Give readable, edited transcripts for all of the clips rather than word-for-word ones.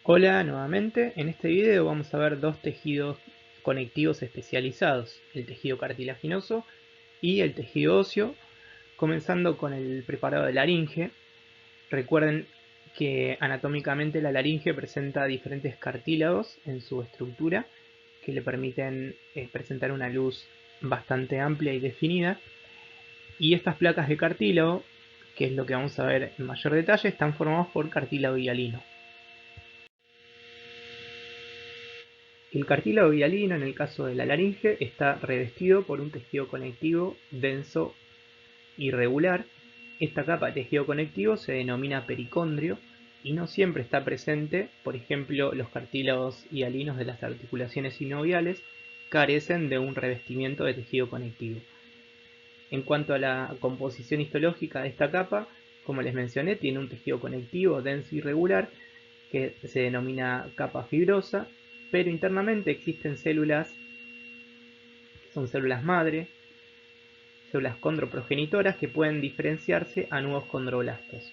Hola nuevamente, en este video vamos a ver dos tejidos conectivos especializados, el tejido cartilaginoso y el tejido óseo, comenzando con el preparado de laringe. Recuerden que anatómicamente la laringe presenta diferentes cartílagos en su estructura que le permiten presentar una luz bastante amplia y definida, y estas placas de cartílago, que es lo que vamos a ver en mayor detalle, están formadas por cartílago hialino. El cartílago hialino, en el caso de la laringe, está revestido por un tejido conectivo denso y regular. Esta capa de tejido conectivo se denomina pericondrio y no siempre está presente. Por ejemplo, los cartílagos hialinos de las articulaciones sinoviales carecen de un revestimiento de tejido conectivo. En cuanto a la composición histológica de esta capa, como les mencioné, tiene un tejido conectivo denso y regular que se denomina capa fibrosa, pero internamente existen células que son células madre, células condroprogenitoras que pueden diferenciarse a nuevos condroblastos.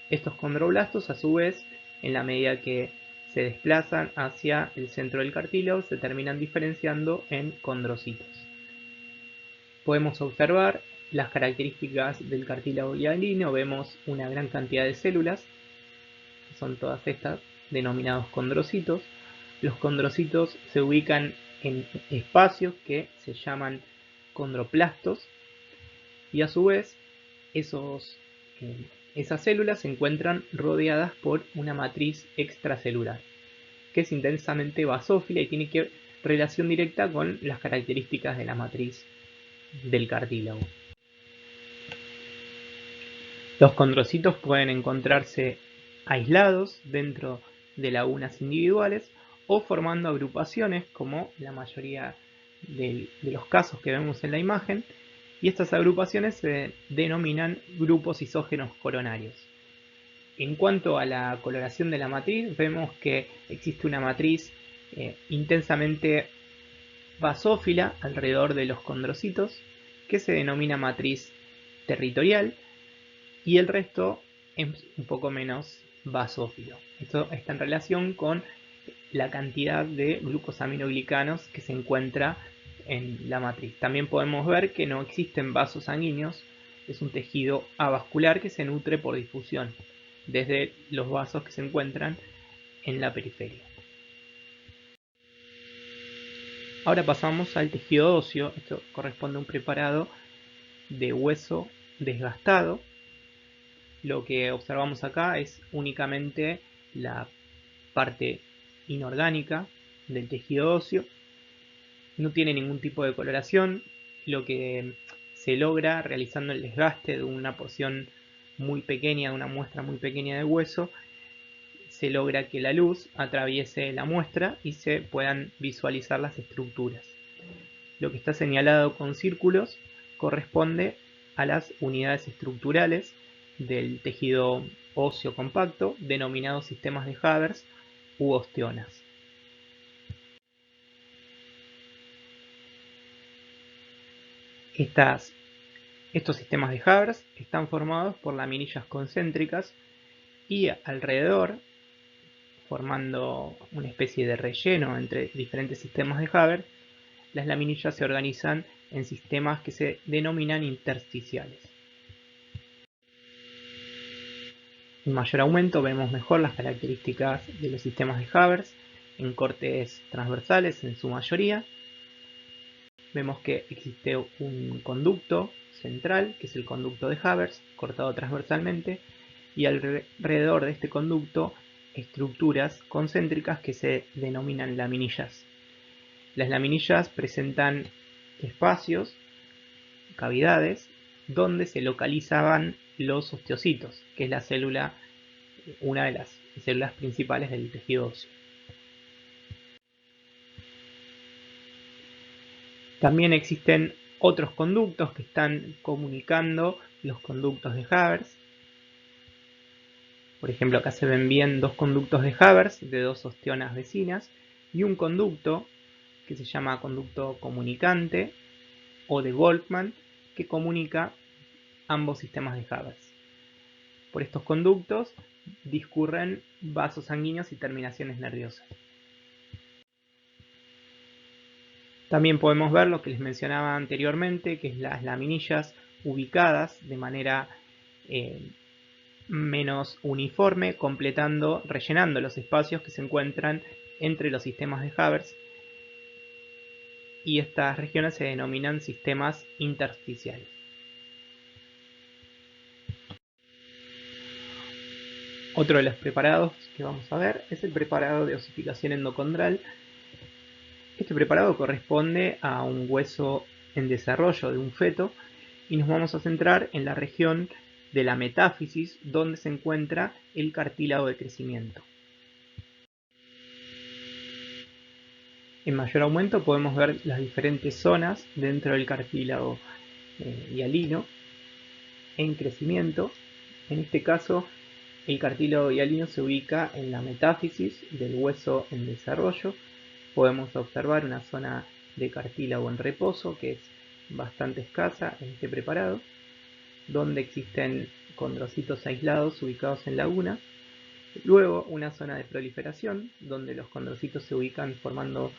Estos condroblastos, a su vez, en la medida que se desplazan hacia el centro del cartílago, se terminan diferenciando en condrocitos. Podemos observar las características del cartílago hialino. Vemos una gran cantidad de células, que son todas estas denominados condrocitos. Los condrocitos se ubican en espacios que se llaman condroplastos, y a su vez esas células se encuentran rodeadas por una matriz extracelular que es intensamente basófila y tiene relación directa con las características de la matriz del cartílago. Los condrocitos pueden encontrarse aislados dentro de lagunas individuales o formando agrupaciones, como la mayoría de los casos que vemos en la imagen, y estas agrupaciones se denominan grupos isógenos coronarios. En cuanto a la coloración de la matriz, vemos que existe una matriz intensamente basófila alrededor de los condrocitos, que se denomina matriz territorial, y el resto es un poco menos basófilo. Esto está en relación con la cantidad de glucosaminoglicanos que se encuentra en la matriz. También podemos ver que no existen vasos sanguíneos, es un tejido avascular que se nutre por difusión desde los vasos que se encuentran en la periferia. Ahora pasamos al tejido óseo. Esto corresponde a un preparado de hueso desgastado. Lo que observamos acá es únicamente la parte inorgánica del tejido óseo. No tiene ningún tipo de coloración. Lo que se logra realizando el desgaste de una porción muy pequeña, de una muestra muy pequeña de hueso, se logra que la luz atraviese la muestra y se puedan visualizar las estructuras. Lo que está señalado con círculos corresponde a las unidades estructurales del tejido óseo compacto, denominados sistemas de Havers u osteonas. Estos sistemas de Havers están formados por laminillas concéntricas y alrededor, formando una especie de relleno entre diferentes sistemas de Havers, las laminillas se organizan en sistemas que se denominan intersticiales. En mayor aumento vemos mejor las características de los sistemas de Havers en cortes transversales en su mayoría. Vemos que existe un conducto central, que es el conducto de Havers, cortado transversalmente, y alrededor de este conducto estructuras concéntricas que se denominan laminillas. Las laminillas presentan espacios, cavidades, donde se localizaban los osteocitos, que es una de las células principales del tejido óseo. También existen otros conductos que están comunicando los conductos de Havers. Por ejemplo, acá se ven bien dos conductos de Havers de dos osteonas vecinas y un conducto que se llama conducto comunicante o de Volkmann, que comunica ambos sistemas de Havers. Por estos conductos discurren vasos sanguíneos y terminaciones nerviosas. También podemos ver lo que les mencionaba anteriormente, que es las laminillas ubicadas de manera menos uniforme, rellenando los espacios que se encuentran entre los sistemas de Haber, y estas regiones se denominan sistemas intersticiales. Otro de los preparados que vamos a ver es el preparado de osificación endocondral. Este preparado corresponde a un hueso en desarrollo de un feto y nos vamos a centrar en la región de la metáfisis, donde se encuentra el cartílago de crecimiento. En mayor aumento podemos ver las diferentes zonas dentro del cartílago hialino en crecimiento. En este caso, el cartílago hialino se ubica en la metáfisis del hueso en desarrollo. Podemos observar una zona de cartílago en reposo que es bastante escasa en este preparado, donde existen condrocitos aislados ubicados en lagunas. Luego una zona de proliferación, donde los condrocitos se ubican formando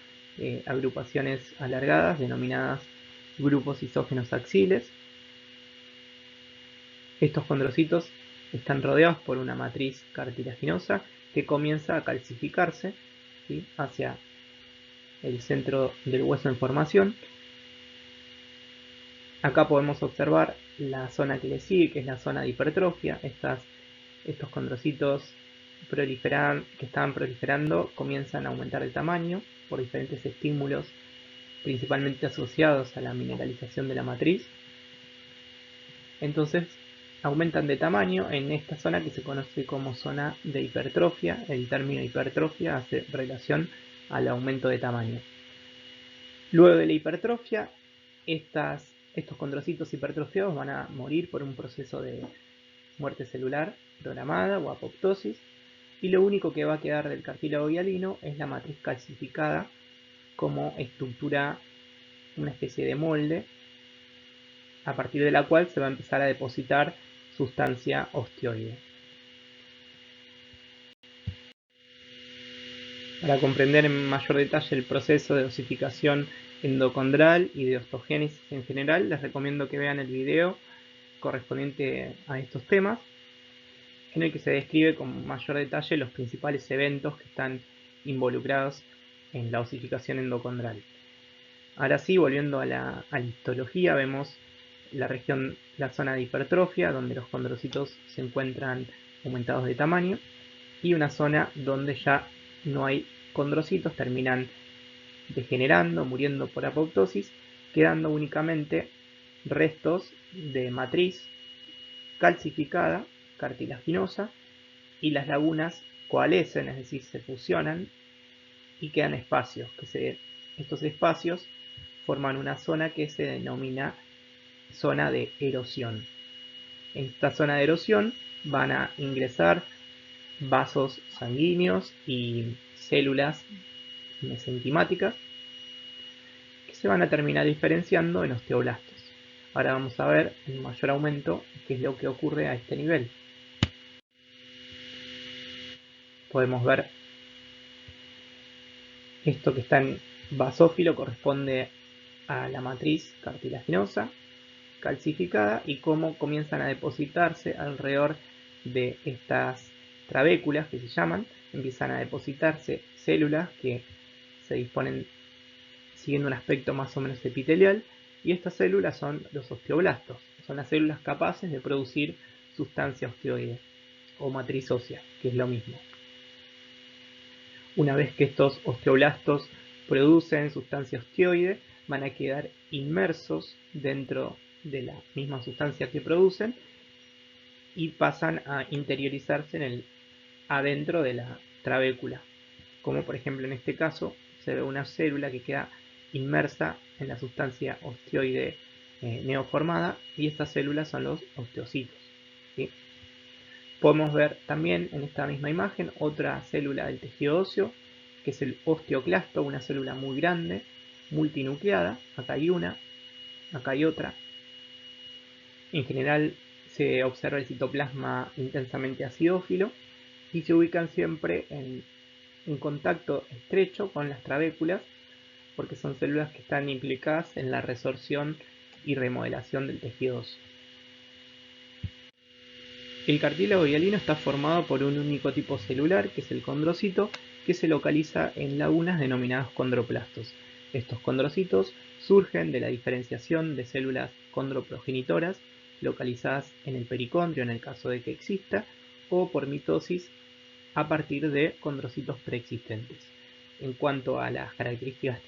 agrupaciones alargadas denominadas grupos isógenos axiles. Estos condrocitos están rodeados por una matriz cartilaginosa que comienza a calcificarse, ¿sí?, hacia el centro del hueso en formación. Acá podemos observar la zona que le sigue, que es la zona de hipertrofia. Estos condrocitos que estaban proliferando comienzan a aumentar de tamaño por diferentes estímulos, principalmente asociados a la mineralización de la matriz. Entonces aumentan de tamaño en esta zona que se conoce como zona de hipertrofia. El término hipertrofia hace relación al aumento de tamaño. Luego de la hipertrofia, estos condrocitos hipertrofiados van a morir por un proceso de muerte celular programada o apoptosis, y lo único que va a quedar del cartílago hialino es la matriz calcificada como estructura, una especie de molde, a partir de la cual se va a empezar a depositar sustancia osteoide. Para comprender en mayor detalle el proceso de osificación endocondral y de osteogénesis en general, les recomiendo que vean el video correspondiente a estos temas, en el que se describe con mayor detalle los principales eventos que están involucrados en la osificación endocondral. Ahora sí, volviendo a la histología, vemos la zona de hipertrofia, donde los condrocitos se encuentran aumentados de tamaño, y una zona donde ya no hay condrocitos, terminan degenerando, muriendo por apoptosis, quedando únicamente restos de matriz calcificada, cartilaginosa, y las lagunas coalescen, es decir, se fusionan y quedan espacios. Estos espacios forman una zona que se denomina zona de erosión. En esta zona de erosión van a ingresar vasos sanguíneos y células mesenquimáticas que se van a terminar diferenciando en osteoblastos. Ahora vamos a ver en mayor aumento qué es lo que ocurre a este nivel. Podemos ver esto que está en basófilo corresponde a la matriz cartilaginosa calcificada y cómo comienzan a depositarse alrededor de estas trabéculas que se llaman, empiezan a depositarse células que se disponen siguiendo un aspecto más o menos epitelial, y estas células son los osteoblastos, son las células capaces de producir sustancia osteoide o matriz ósea, que es lo mismo. Una vez que estos osteoblastos producen sustancia osteoide, van a quedar inmersos dentro de la misma sustancia que producen y pasan a interiorizarse adentro de la trabécula, como por ejemplo en este caso se ve una célula que queda inmersa en la sustancia osteoide neoformada, y estas células son los osteocitos, ¿sí? Podemos ver también en esta misma imagen otra célula del tejido óseo, que es el osteoclasto, una célula muy grande, multinucleada. Acá hay una, acá hay otra. En general se observa el citoplasma intensamente acidófilo, y se ubican siempre en un contacto estrecho con las trabéculas porque son células que están implicadas en la resorción y remodelación del tejido óseo. El cartílago hialino está formado por un único tipo celular, que es el condrocito, que se localiza en lagunas denominadas condroplastos. Estos condrocitos surgen de la diferenciación de células condroprogenitoras localizadas en el pericondrio en el caso de que exista, o por mitosis a partir de condrocitos preexistentes. En cuanto a las características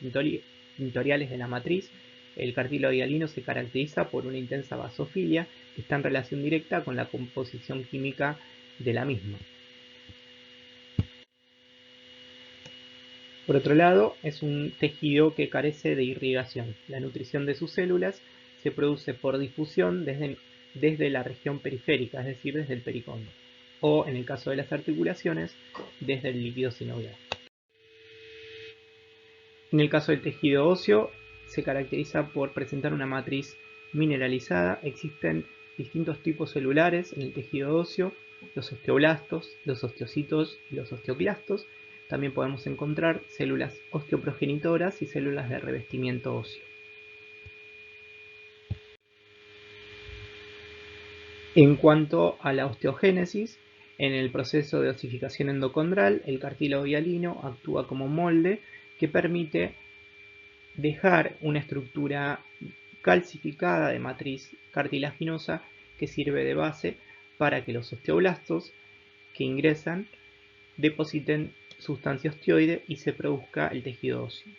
tintoriales de la matriz, el cartílago hialino se caracteriza por una intensa basofilia que está en relación directa con la composición química de la misma. Por otro lado, es un tejido que carece de irrigación. La nutrición de sus células se produce por difusión desde la región periférica, es decir, desde el pericondrio, o en el caso de las articulaciones, desde el líquido sinovial. En el caso del tejido óseo, se caracteriza por presentar una matriz mineralizada. Existen distintos tipos celulares en el tejido óseo, los osteoblastos, los osteocitos y los osteoclastos. También podemos encontrar células osteoprogenitoras y células de revestimiento óseo. En cuanto a la osteogénesis, en el proceso de osificación endocondral, el cartílago hialino actúa como molde que permite dejar una estructura calcificada de matriz cartilaginosa que sirve de base para que los osteoblastos que ingresan depositen sustancia osteoide y se produzca el tejido óseo.